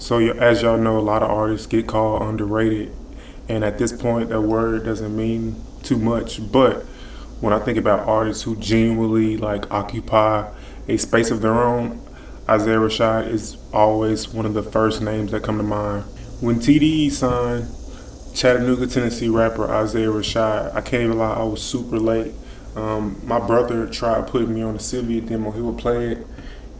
So as y'all know, a lot of artists get called underrated, and at this point, that word doesn't mean too much. But when I think about artists who genuinely like occupy a space of their own, Isaiah Rashad is always one of the first names that come to mind. When TDE signed Chattanooga, Tennessee rapper Isaiah Rashad, I can't even lie, I was super late. My brother tried putting me on the Sylvia demo. He would play it,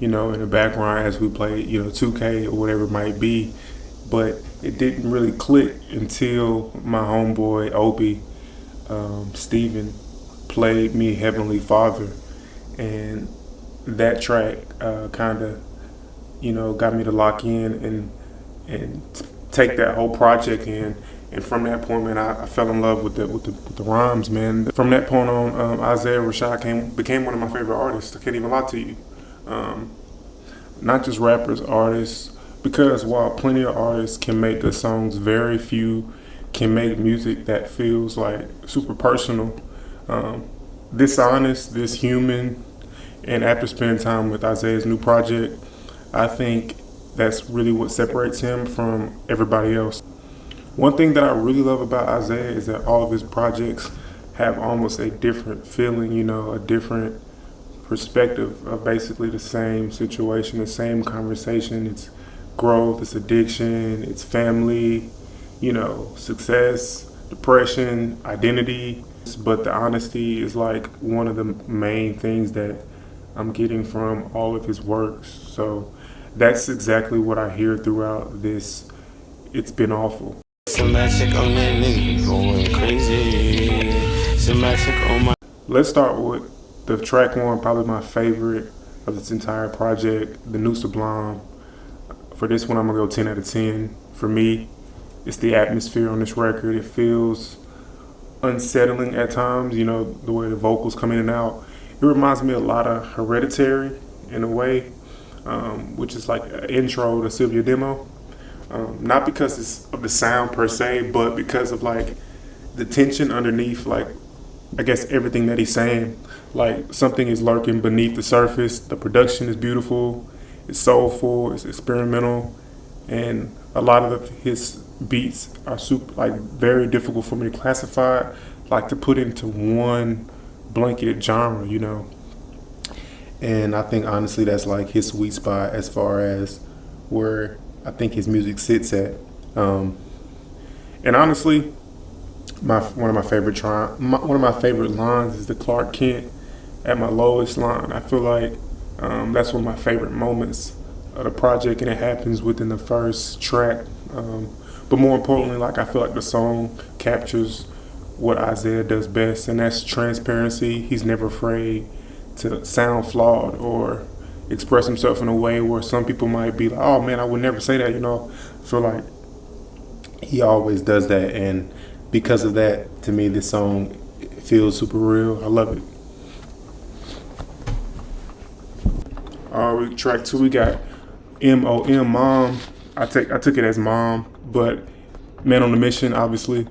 in the background as we played, 2K or whatever it might be. But it didn't really click until my homeboy Opie, Steven, played me Heavenly Father. And that track kind of, got me to lock in and take that whole project in. And from that point, man, I fell in love with the rhymes, man. From that point on, Isaiah Rashad became one of my favorite artists. I can't even lie to you. Not just rappers, artists, because while plenty of artists can make good songs, very few can make music that feels like super personal, this honest, this human. And after spending time with Isaiah's new project, I think that's really what separates him from everybody else. One thing that I really love about Isaiah is that all of his projects have almost a different feeling, a different perspective of basically the same situation, the same conversation. It's growth, it's addiction, it's family, success, depression, identity. But the honesty is like one of the main things that I'm getting from all of his works. So that's exactly what I hear throughout this. It's been awful. Some magic on that nigga going crazy. Some magic on my. Let's start with the track one, probably my favorite of this entire project, The New Sublime. For this one, I'm gonna go 10 out of 10. For me, it's the atmosphere on this record. It feels unsettling at times, the way the vocals come in and out. It reminds me a lot of Hereditary in a way, which is like an intro to Sylvia demo. Not because it's of the sound per se, but because of like the tension underneath, like I guess everything that he's saying. Like something is lurking beneath the surface. The production is beautiful, it's soulful, it's experimental, and a lot of his beats are super like very difficult for me to classify, like to put into one blanket genre, And I think honestly that's like his sweet spot as far as where I think his music sits at. And honestly, one of my favorite lines is the Clark Kent at my lowest line. I feel like that's one of my favorite moments of the project, and it happens within the first track. But more importantly, like I feel like the song captures what Isaiah does best, and that's transparency. He's never afraid to sound flawed or express himself in a way where some people might be like, oh man, I would never say that, I feel like he always does that, and because of that, to me, this song feels super real. I love it. Track two, we got MOM, Mom. I took it as Mom, but Man on a Mission, obviously.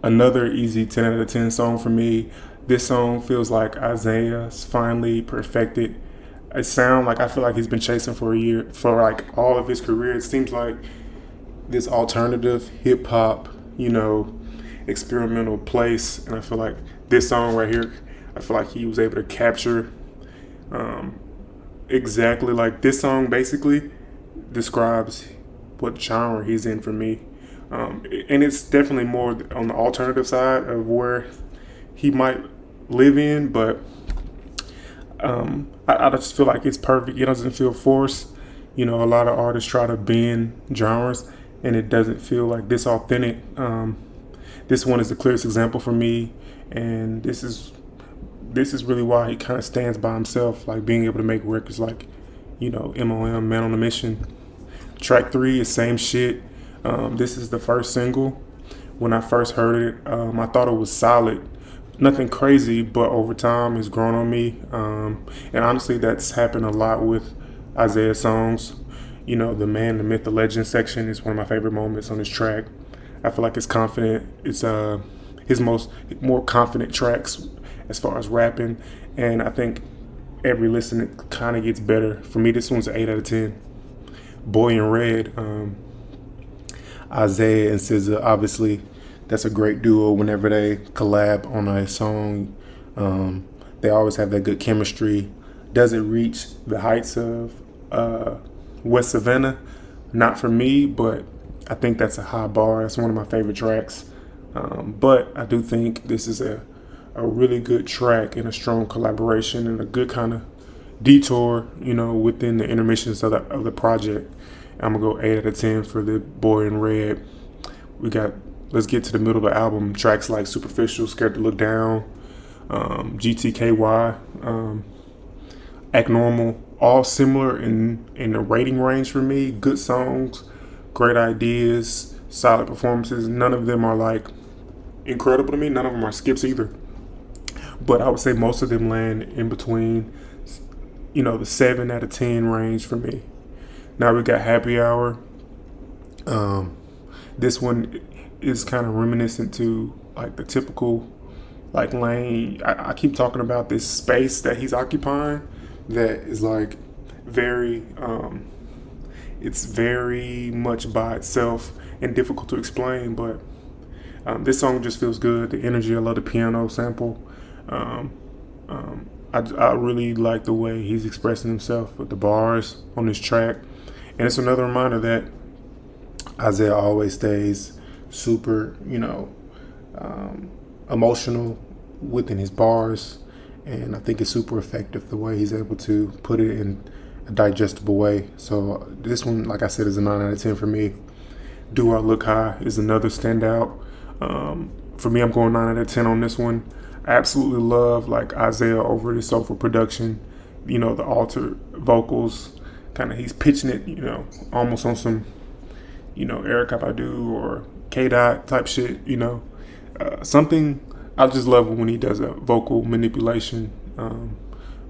Another easy 10 out of 10 song for me. This song feels like Isaiah's finally perfected a sound like I feel like he's been chasing for a year, for like all of his career. It seems like this alternative hip hop, experimental place, and I feel like this song right here, I feel like he was able to capture exactly, like this song basically describes what genre he's in for me, and it's definitely more on the alternative side of where he might live in, but I just feel like it's perfect. It doesn't feel forced. A lot of artists try to bend genres, and it doesn't feel like this authentic. This one is the clearest example for me, and this is really why he kind of stands by himself, like being able to make records like, MOM, Man on a Mission. Track three is same shit. This is the first single. When I first heard it, I thought it was solid. Nothing crazy, but over time it's grown on me. And honestly, that's happened a lot with Isaiah songs. The Man, the Myth, the Legend section is one of my favorite moments on this track. I feel like it's confident. It's his more confident tracks as far as rapping, and I think every listen it kind of gets better. For me, this one's an 8 out of 10. Boy in Red, Isaiah and SZA, obviously, that's a great duo. Whenever they collab on a song, they always have that good chemistry. Does it reach the heights of West Savannah? Not for me, but I think that's a high bar. It's one of my favorite tracks. But I do think this is a really good track and a strong collaboration and a good kind of detour, within the intermissions of the project. I'm gonna go 8 out of 10 for the Boy in Red. We got let's get to the middle of the album. Tracks like Superficial, Scared to Look Down, GTKY, Act Normal, all similar in the rating range for me. Good songs, great ideas, solid performances. None of them are like incredible to me. None of them are skips either. But I would say most of them land in between, the 7 out of 10 range for me. Now we got Happy Hour. This one is kind of reminiscent to like the typical like lane. I keep talking about this space that he's occupying that is like very it's very much by itself and difficult to explain, but this song just feels good. The energy, I love the piano sample. I really like the way he's expressing himself with the bars on this track. And it's another reminder that Isaiah always stays super, emotional within his bars. And I think it's super effective the way he's able to put it in a digestible way. So this one, like I said, is a 9 out of 10 for me. Do I Look High is another standout. For me, I'm going 9 out of 10 on this one. I absolutely love like Isaiah over the soulful production, the altered vocals, kind of he's pitching it, almost on some, Erica Badu or K Dot type shit, something I just love when he does a vocal manipulation.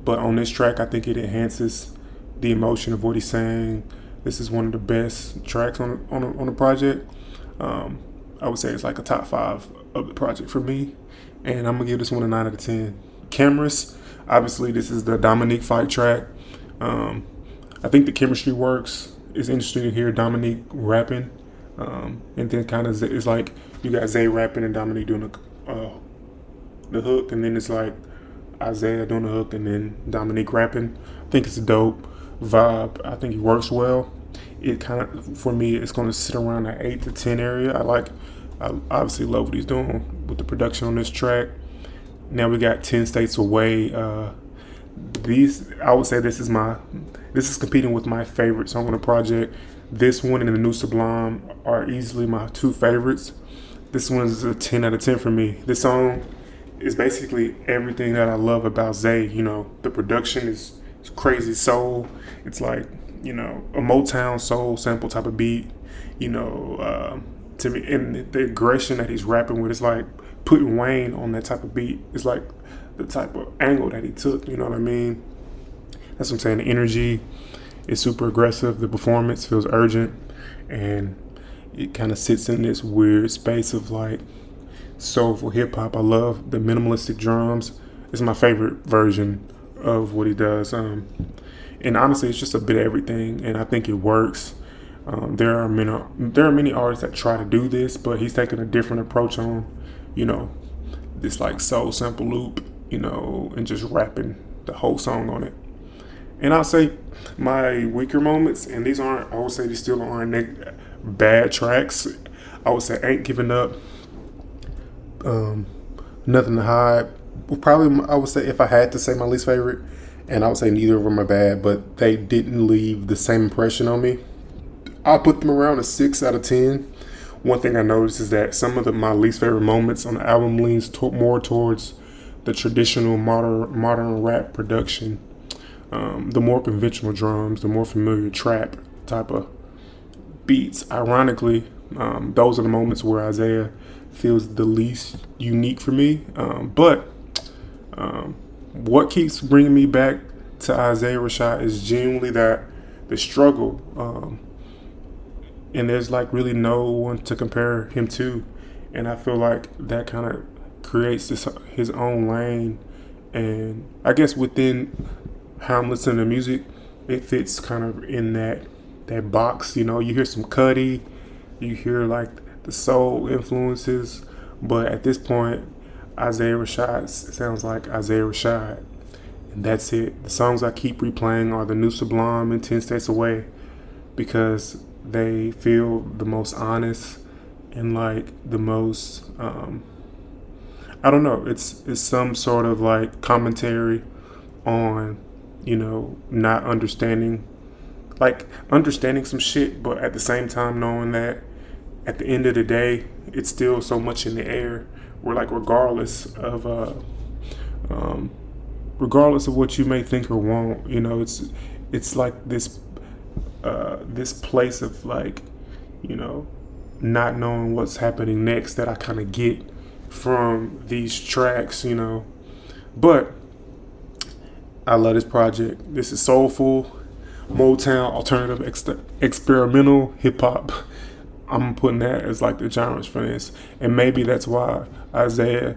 But on this track, I think it enhances the emotion of what he's saying. This is one of the best tracks on the project. I would say it's like a top 5 of the project for me. And I'm going to give this one a 9 out of 10. Cameras, obviously this is the Dominique fight track. I think the chemistry works. It's interesting to hear Dominique rapping. And then kind of it's like you got Zay rapping and Dominique doing the hook. And then it's like Isaiah doing the hook and then Dominique rapping. I think it's a dope vibe. I think it works well. It kind of, for me, it's going to sit around the 8 to 10 area. I obviously love what he's doing with the production on this track. Now we got 10 States Away. I would say this is competing with my favorite song on the project. This one and the new Sublime are easily my 2 favorites. This one is a 10 out of 10 for me. This song is basically everything that I love about Zay. The production is crazy soul. It's like, a Motown soul sample type of beat, to me, and the aggression that he's rapping with is like putting Wayne on that type of beat. It's like the type of angle that he took, you know what I mean? That's what I'm saying. The energy is super aggressive. The performance feels urgent, and it kind of sits in this weird space of like soulful hip hop. I love the minimalistic drums. It's my favorite version of what he does. And honestly, it's just a bit of everything, and I think it works. There are many artists that try to do this, but he's taking a different approach on, this like soul sample loop, and just rapping the whole song on it. And I'll say my weaker moments, and I would say these still aren't bad tracks. I would say Ain't Giving Up, Nothing to Hide. Probably, I would say if I had to say my least favorite, and I would say neither of them are bad, but they didn't leave the same impression on me. I put them around a 6 out of 10. One thing I noticed is that some of my least favorite moments on the album leans more towards the traditional modern rap production, the more conventional drums, the more familiar trap type of beats. Ironically, those are the moments where Isaiah feels the least unique for me. But what keeps bringing me back to Isaiah Rashad is genuinely that the struggle. And there's like really no one to compare him to. And I feel like that kind of creates his own lane. And I guess within how I'm listening to music, it fits kind of in that that box. You know, you hear some Cuddy, you hear like the soul influences, but at this point, Isaiah Rashad sounds like Isaiah Rashad, and that's it. The songs I keep replaying are the new Sublime and 10 States Away because they feel the most honest and like the most I don't know. It's some sort of like commentary on, you know, not understanding, like understanding some shit, but at the same time knowing that at the end of the day, it's still so much in the air. We're like um, regardless of what you may think or want, you know, it's like this place of like, you know, not knowing what's happening next that I kind of get from these tracks, you know. But I love this project. This is soulful, Motown, alternative, experimental, hip hop. I'm putting that as like the genres for this, and maybe that's why Isaiah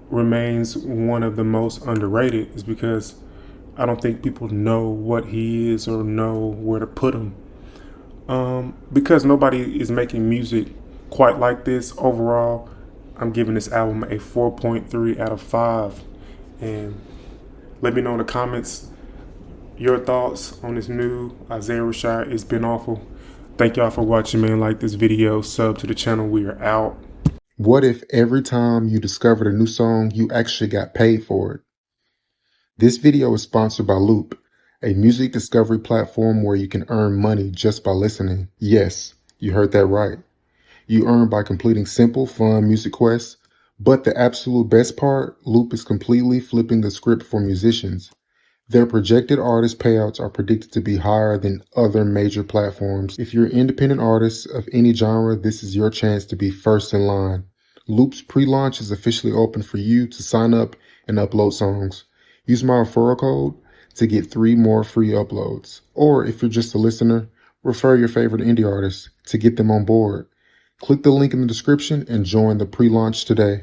remains one of the most underrated. Is because I don't think people know what he is or know where to put him. Because nobody is making music quite like this. Overall, I'm giving this album a 4.3 out of 5. And let me know in the comments your thoughts on this new Isaiah Rashad. It's been awful. Thank y'all for watching, man. Like this video, sub to the channel. We are out. What if every time you discovered a new song, you actually got paid for it? This video is sponsored by Loop, a music discovery platform where you can earn money just by listening. Yes, you heard that right. You earn by completing simple, fun music quests. But the absolute best part, Loop is completely flipping the script for musicians. Their projected artist payouts are predicted to be higher than other major platforms. If you're an independent artist of any genre, this is your chance to be first in line. Loop's pre-launch is officially open for you to sign up and upload songs. Use my referral code to get 3 more free uploads. Or if you're just a listener, refer your favorite indie artists to get them on board. Click the link in the description and join the pre-launch today.